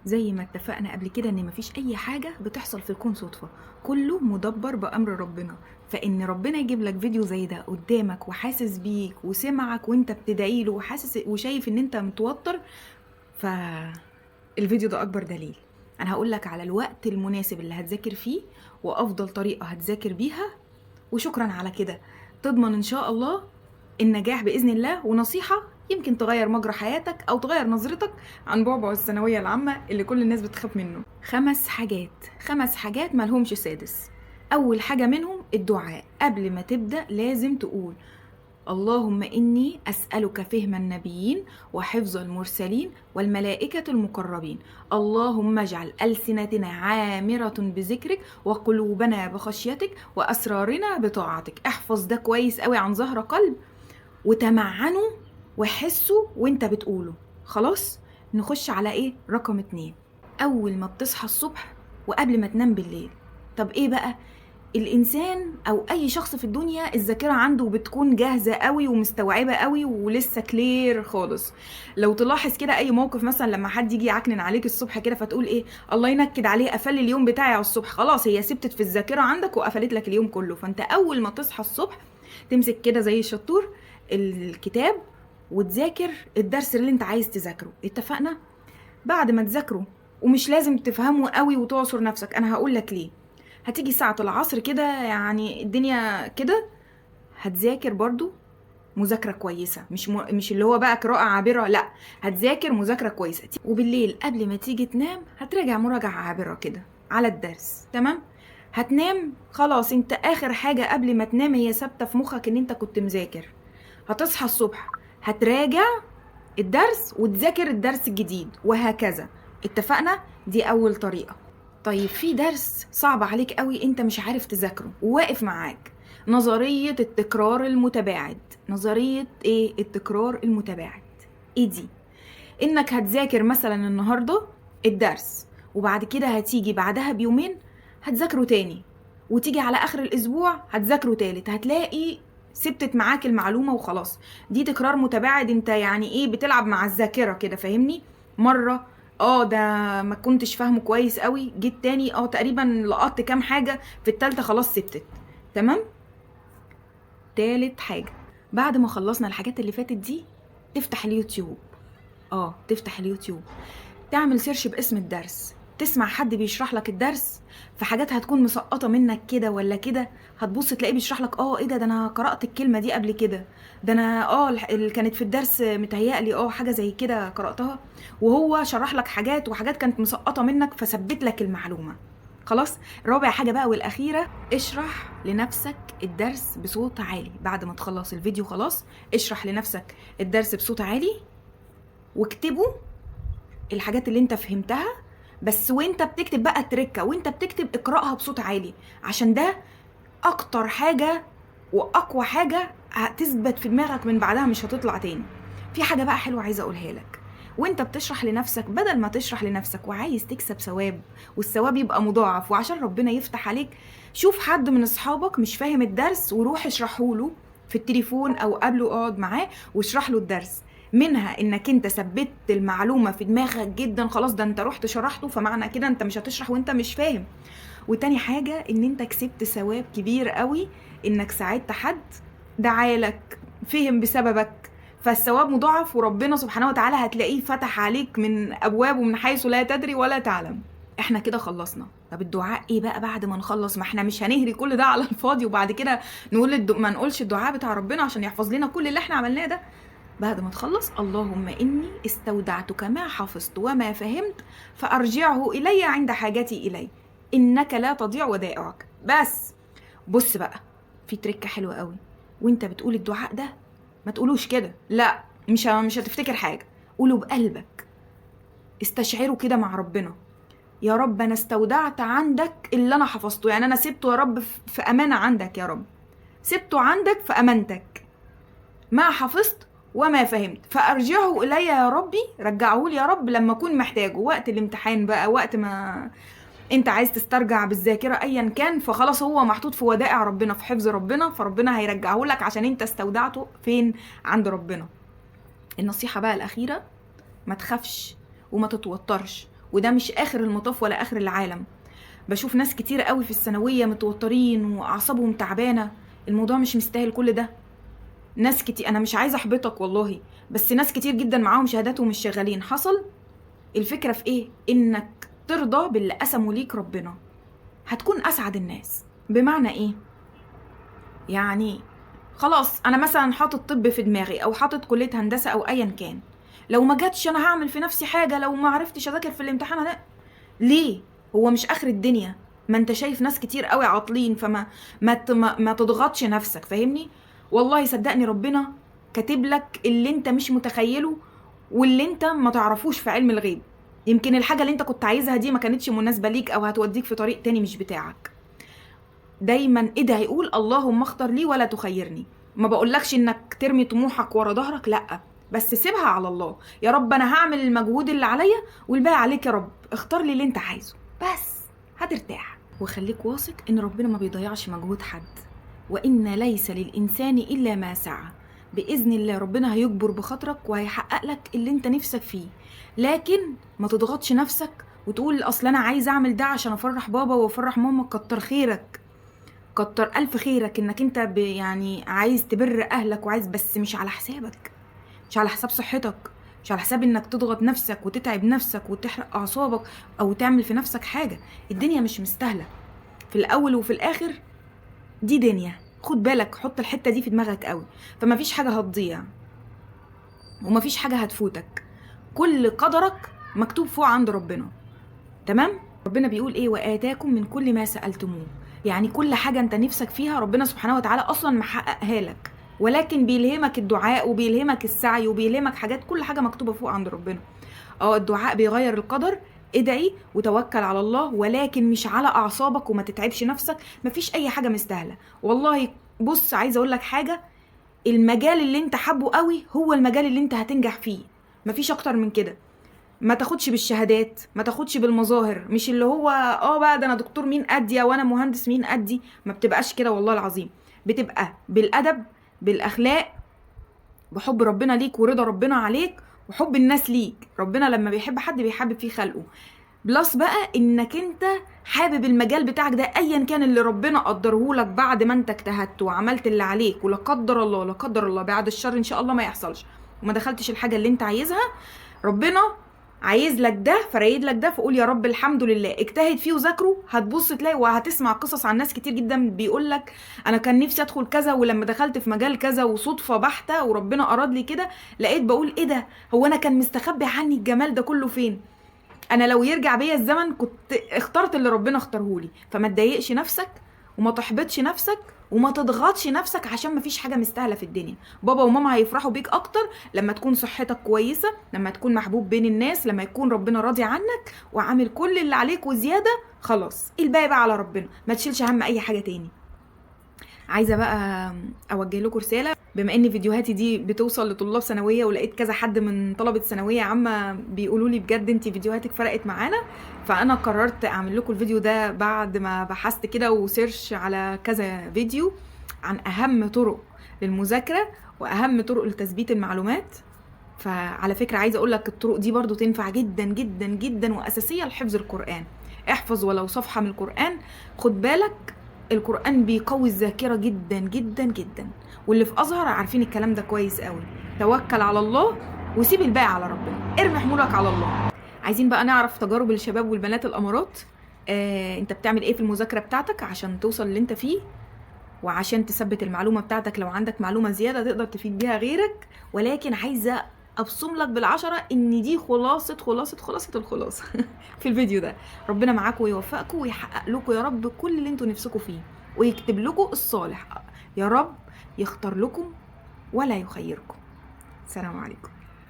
زي ما اتفقنا قبل كده ان مفيش اي حاجة بتحصل في الكون صدفة، كله مدبر بأمر ربنا. فان ربنا يجيب لك فيديو زي ده قدامك وحاسس بيك وسمعك وانت بتدعيله وحاسس وشايف ان انت متوتر، فالفيديو ده اكبر دليل. انا هقول لك على الوقت المناسب اللي هتذاكر فيه وافضل طريقة هتذاكر بيها، وشكرا على كده تضمن ان شاء الله النجاح بإذن الله. ونصيحة يمكن تغير مجرى حياتك أو تغير نظرتك عن بعبع الثانوية العامة اللي كل الناس بتخاف منه. 5 حاجات ملهمش سادس. أول حاجة منهم الدعاء. قبل ما تبدأ لازم تقول اللهم إني أسألك فهم النبيين وحفظ المرسلين والملائكة المقربين. اللهم اجعل ألسنتنا عامرة بذكرك وقلوبنا بخشيتك وأسرارنا بطاعتك. احفظ ده كويس قوي عن ظهر قلب وتمعنه وحسه وانت بتقوله. خلاص، نخش على ايه؟ رقم 2. اول ما بتصحى الصبح وقبل ما تنام بالليل. طب ايه بقى؟ الانسان او اي شخص في الدنيا الذاكره عنده بتكون جاهزه قوي ومستوعبه قوي ولسه كلير خالص. لو تلاحظ كده اي موقف، مثلا لما حد يجي يعكنن عليك الصبح كده فتقول ايه؟ الله ينكد عليه، قفل اليوم بتاعي على الصبح. خلاص، هي ثبتت في الذاكره عندك وقفلت لك اليوم كله. فانت اول ما تصحى الصبح تمسك كده زي الشطور الكتاب وتذاكر الدرس اللي انت عايز تذاكره. اتفقنا؟ بعد ما تذاكره، ومش لازم تفهمه قوي وتعصر نفسك، انا هقول لك ليه. هتيجي ساعة العصر كده، يعني الدنيا كده، هتذاكر برضو مذاكرة كويسة، مش اللي هو بقى قراءة عابرة، لا، هتذاكر مذاكرة كويسة. وبالليل قبل ما تيجي تنام هتراجع مراجعة عابرة كده على الدرس. تمام؟ هتنام خلاص، انت اخر حاجة قبل ما تنام هي ثابتة في مخك ان انت كنت مذاكر. هتصحى الصبح هتراجع الدرس وتذاكر الدرس الجديد، وهكذا. اتفقنا؟ دي اول طريقة. طيب في درس صعب عليك قوي انت مش عارف تذاكره وواقف معاك، نظرية التكرار المتباعد. نظرية ايه التكرار المتباعد؟ ايه دي؟ انك هتذاكر مثلا النهاردة الدرس، وبعد كده هتيجي بعدها بيومين هتذاكره تاني، وتيجي على اخر الاسبوع هتذاكره تالت، هتلاقي ثبتت معاك المعلومة وخلاص. دي تكرار متباعد. انت يعني ايه؟ بتلعب مع الذاكرة كده، فاهمني؟ مرة ده ما كنتش فاهمه كويس قوي، جيت تاني تقريبا لقطت كام حاجة، في التالتة خلاص ثبتت. تمام؟ تالت حاجة، بعد ما خلصنا الحاجات اللي فاتت دي، تفتح اليوتيوب. تفتح اليوتيوب، تعمل سيرش باسم الدرس، تسمع حد بيشرح لك الدرس. في حاجات هتكون مسقطة منك كده ولا كده، هتبص تلاقيه بيشرح لك ايه ده انا قرأت الكلمة دي قبل كده، ده انا اللي كانت في الدرس متهيألي حاجة زي كده قرأتها. وهو شرح لك حاجات وحاجات كانت مسقطة منك فثبت لك المعلومة. خلاص. رابع حاجة بقى والأخيرة، اشرح لنفسك الدرس بصوت عالي. بعد ما تخلص الفيديو خلاص، اشرح لنفسك الدرس بصوت عالي واكتبه الحاجات اللي انت فهمتها. بس وانت بتكتب بقى التركة، وانت بتكتب اقرأها بصوت عالي، عشان ده اكتر حاجة واقوى حاجة هتثبت في دماغك من بعدها، مش هتطلع تاني. في حاجة بقى حلوة عايزة اقولها لك. وانت بتشرح لنفسك، بدل ما تشرح لنفسك وعايز تكسب ثواب والثواب يبقى مضاعف وعشان ربنا يفتح عليك، شوف حد من اصحابك مش فاهم الدرس وروح اشرحه له في التليفون او قابله، اقعد معاه واشرح له الدرس. منها انك انت ثبت المعلومة في دماغك جدا، خلاص ده انت رحت شرحته، فمعنى كده انت مش هتشرح وانت مش فاهم. وتاني حاجة ان انت كسبت ثواب كبير قوي، انك ساعدت حد دعالك فهم بسببك، فالثواب مضاعف، وربنا سبحانه وتعالى هتلاقيه فتح عليك من ابوابه من حيث لا تدري ولا تعلم. احنا كده خلصنا. طب الدعاء ايه بقى بعد ما نخلص؟ ما احنا مش هنهري كل ده على الفاضي وبعد كده نقول ما نقولش الدعاء بتاع ربنا عشان يحفظ لنا كل اللي احنا عملناه ده. بعد ما تخلص، اللهم إني استودعتك ما حفظت وما فهمت فأرجعه إلي عند حاجتي إلي، إنك لا تضيع ودائعك. بس بص بقى، في تركة حلوة قوي. وانت بتقول الدعاء ده ما تقولوش كده، لا، مش هتفتكر حاجة، قوله بقلبك، استشعره كده مع ربنا. يا رب أنا استودعت عندك اللي أنا حفظته، يعني أنا سبته يا رب في أمانة عندك، يا رب سبته عندك في أمانتك، ما حفظت وما فهمت فأرجعه إلي يا ربي، رجعه لي يا رب لما أكون محتاجه، وقت الامتحان بقى، وقت ما انت عايز تسترجع بالذاكرة ايا كان، فخلاص هو محطوط في ودائع ربنا، في حفظ ربنا، فربنا هيرجعه لك عشان انت استودعته فين؟ عند ربنا. النصيحة بقى الأخيرة، ما تخافش وما تتوترش وده مش اخر المطاف ولا اخر العالم. بشوف ناس كتير قوي في الثانويه متوترين واعصابهم تعبانه، الموضوع مش مستاهل كل ده. ناس كتير، انا مش عايزه احبطك والله، بس ناس كتير جدا معاهم شهادات ومش شغالين. حصل الفكره في ايه؟ انك ترضى باللي قسمه ليك ربنا، هتكون اسعد الناس. بمعنى ايه؟ يعني خلاص انا مثلا حاطط طب في دماغي او حاطط كليه هندسه او ايا كان، لو ما جاتش انا هعمل في نفسي حاجه، لو ما عرفتش اذاكر في الامتحان انا ليه؟ هو مش اخر الدنيا، ما انت شايف ناس كتير قوي عاطلين، فما ما تضغطش نفسك، فاهمني؟ والله صدقني ربنا كاتب لك اللي انت مش متخيله واللي انت ما تعرفوش في علم الغيب. يمكن الحاجه اللي انت كنت عايزها دي ما كانتش مناسبه ليك او هتوديك في طريق تاني مش بتاعك. دايما ادعي، يقول اللهم اختر لي ولا تخيرني. ما بقولكش انك ترمي طموحك ورا ظهرك، لا، بس سيبها على الله. يا رب انا هعمل المجهود اللي عليا والباقي عليك يا رب، اختار لي اللي انت عايزه بس، هترتاح. وخليك واثق ان ربنا ما بيضيعش مجهود حد، وان ليس للانسان الا ما سعى. باذن الله ربنا هيجبر بخاطرك وهيحقق لك اللي انت نفسك فيه، لكن ما تضغطش نفسك وتقول اصل انا عايز اعمل ده عشان افرح بابا وافرح ماما. كتر خيرك، كتر ألف خيرك إنك أنت يعني عايز تبر أهلك وعايز، بس مش على حسابك، مش على حساب صحتك، مش على حساب إنك تضغط نفسك وتتعب نفسك وتحرق أعصابك أو تعمل في نفسك حاجة. الدنيا مش مستاهلة في الأول وفي الآخر، دي دنيا، خد بالك، حط الحتة دي في دماغك قوي. فما فيش حاجة هتضيع وما فيش حاجة هتفوتك، كل قدرك مكتوب فوق عند ربنا. تمام؟ ربنا بيقول إيه؟ وآتاكم من كل ما سألتموه. يعني كل حاجة انت نفسك فيها ربنا سبحانه وتعالى اصلا محققها لك، ولكن بيلهمك الدعاء وبيلهمك السعي وبيلهمك حاجات، كل حاجة مكتوبة فوق عند ربنا. الدعاء بيغير القدر، ادعي وتوكل على الله، ولكن مش على اعصابك وما تتعبش نفسك. مفيش اي حاجة مستاهلة والله. بص عايزة اقول لك حاجة، المجال اللي انت حابه قوي هو المجال اللي انت هتنجح فيه، مفيش اكتر من كده. ما تاخدش بالشهادات، ما تاخدش بالمظاهر، مش اللي هو بقى ده انا دكتور مين ادي وانا مهندس مين ادي، ما بتبقاش كده والله العظيم. بتبقى بالادب، بالاخلاق، بحب ربنا ليك ورضا ربنا عليك وحب الناس ليك. ربنا لما بيحب حد بيحبب فيه خلقه، بلس بقى انك انت حابب المجال بتاعك ده ايا كان اللي ربنا قدرهولك بعد ما انت اجتهدت وعملت اللي عليك، ولا قدر الله لا قدر الله بعد الشر ان شاء الله ما يحصلش وما دخلتش الحاجة اللي انت عايزها، ربنا عايز لك ده فرايد لك ده، فقول يا رب الحمد لله، اجتهد فيه وذاكره. هتبص تلاقي وهتسمع قصص عن ناس كتير جدا بيقول لك انا كان نفسي ادخل كذا ولما دخلت في مجال كذا وصدفة بحتة وربنا اراد لي كده، لقيت بقول ايه ده، هو انا كان مستخبي عني الجمال ده كله فين؟ انا لو يرجع بيا الزمن كنت اخترت اللي ربنا اختارهولي. فما تضايقش نفسك وما تحبطش نفسك وما تضغطش نفسك، عشان ما فيش حاجة مستاهلة في الدنيا. بابا وماما هيفرحوا بيك اكتر لما تكون صحتك كويسة، لما تكون محبوب بين الناس، لما يكون ربنا راضي عنك وعامل كل اللي عليك وزيادة. خلاص الباقي بقى على ربنا، ما تشيلش هم اي حاجة تاني. عايزة بقى اوجه لكم رسالة، بما ان فيديوهاتي دي بتوصل لطلاب ثانويه، ولقيت كذا حد من طلبه ثانويه عامه بيقولوا لي بجد انت فيديوهاتك فرقت معانا، فانا قررت اعمل لكم الفيديو ده بعد ما بحثت كده وسيرش على كذا فيديو عن اهم طرق للمذاكره واهم طرق لتثبيت المعلومات. فعلى فكره عايزه اقول لك الطرق دي برضو تنفع جدا جدا جدا واساسيه لحفظ القران. احفظ ولو صفحه من القران، خد بالك القرآن بيقوي الذاكرة جدا جدا جدا، واللي في أزهر عارفين الكلام ده كويس قوي. توكل على الله وسيب الباقي على ربنا، ارمي حمولك على الله. عايزين بقى نعرف تجارب الشباب والبنات الأمارات، انت بتعمل ايه في المذاكرة بتاعتك عشان توصل اللي انت فيه، وعشان تثبت المعلومة بتاعتك. لو عندك معلومة زيادة تقدر تفيد بيها غيرك، ولكن عايزة ابصم لك بالعشرة ان دي خلاصة خلاصة خلاصة الخلاصة في الفيديو ده. ربنا معاكم ويوفقكم ويحقق لكم يا رب كل اللي انتوا نفسكم فيه، ويكتب لكم الصالح يا رب، يختار لكم ولا يخيركم. السلام عليكم.